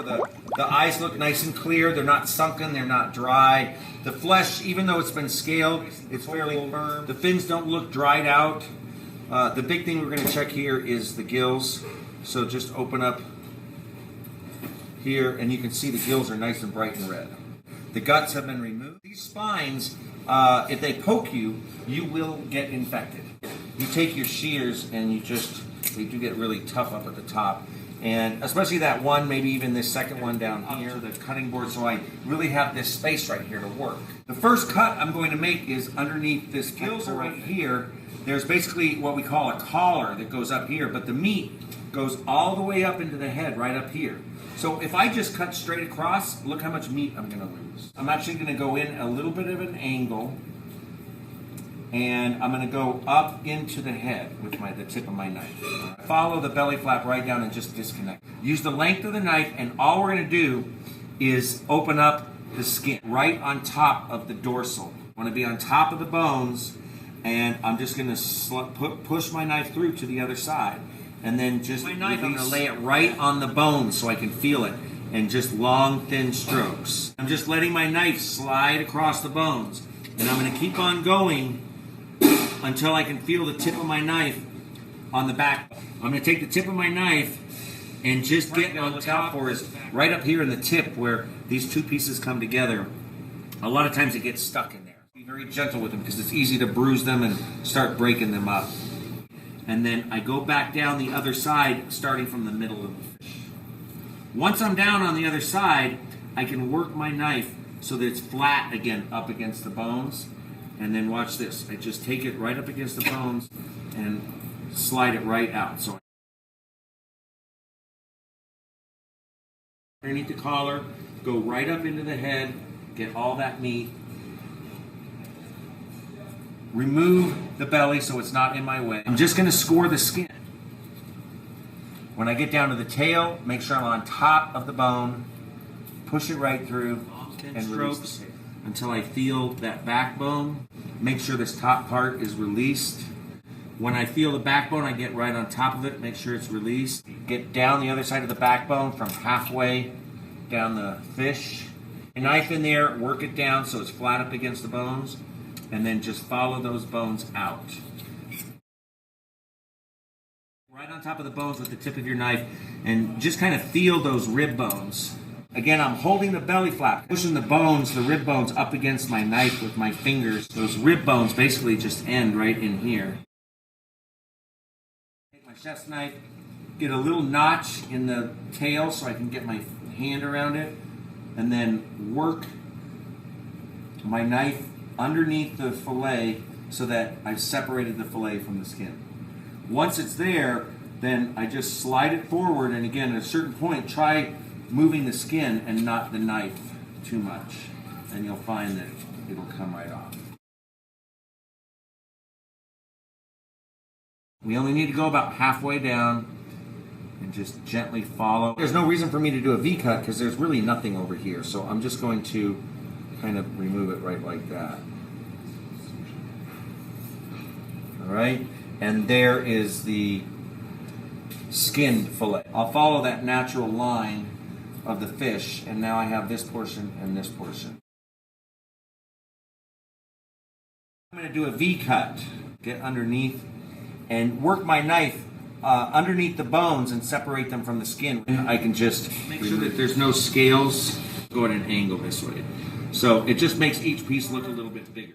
before the eyes look nice and clear. They're not sunken, they're not dry. The flesh, even though it's been scaled, it's fairly firm. The fins don't look dried out. The big thing we're going to check here is the gills. So just open up here, and you can see the gills are nice and bright and red. The guts have been removed. These spines, if they poke you, you will get infected. You take your shears and they do get really tough up at the top. And especially that one, maybe even this second one down here, the cutting board, so I really have this space right here to work. The first cut I'm going to make is underneath this gills are right here. There's basically what we call a collar that goes up here, but the meat goes all the way up into the head, right up here. So if I just cut straight across, look how much meat I'm going to lose. I'm actually going to go in a little bit of an angle, and I'm going to go up into the head with the tip of my knife. Follow the belly flap right down and just disconnect. Use the length of the knife, and all we're going to do is open up the skin right on top of the dorsal. I want to be on top of the bones, and I'm just going to push my knife through to the other side. And then just my knife, I'm going to lay it right on the bone so I can feel it, and just long, thin strokes. I'm just letting my knife slide across the bones, and I'm going to keep on going until I can feel the tip of my knife on the back. I'm going to take the tip of my knife and just get on top for is right up here in the tip where these two pieces come together. A lot of times it gets stuck in there. Be very gentle with them because it's easy to bruise them and start breaking them up. And then I go back down the other side, starting from the middle of the fish. Once I'm down on the other side, I can work my knife so that it's flat again up against the bones. And then watch this. I just take it right up against the bones and slide it right out. So underneath the collar, go right up into the head, get all that meat. Remove the belly so it's not in my way. I'm just going to score the skin. When I get down to the tail, make sure I'm on top of the bone, push it right through, and release the tail until I feel that backbone. Make sure this top part is released. When I feel the backbone, I get right on top of it, make sure it's released. Get down the other side of the backbone from halfway down the fish. A knife in there, work it down so it's flat up against the bones. And then just follow those bones out. Right on top of the bones with the tip of your knife, and just kind of feel those rib bones. Again, I'm holding the belly flap, pushing the bones, the rib bones up against my knife with my fingers. Those rib bones basically just end right in here. Take my chef's knife, get a little notch in the tail so I can get my hand around it, and then work my knife underneath the fillet so that I've separated the fillet from the skin. Once it's there, then I just slide it forward, and again, at a certain point, try moving the skin and not the knife too much, and you'll find that it'll come right off. We only need to go about halfway down and just gently follow. There's no reason for me to do a V-cut because there's really nothing over here, so I'm just going to kind of remove it right like that. All right, and there is the skinned fillet. I'll follow that natural line of the fish, and now I have this portion and this portion. I'm going to do a V-cut. Get underneath and work my knife underneath the bones and separate them from the skin. I can just make sure that there's no scales. Go at an angle this way. So it just makes each piece look a little bit bigger.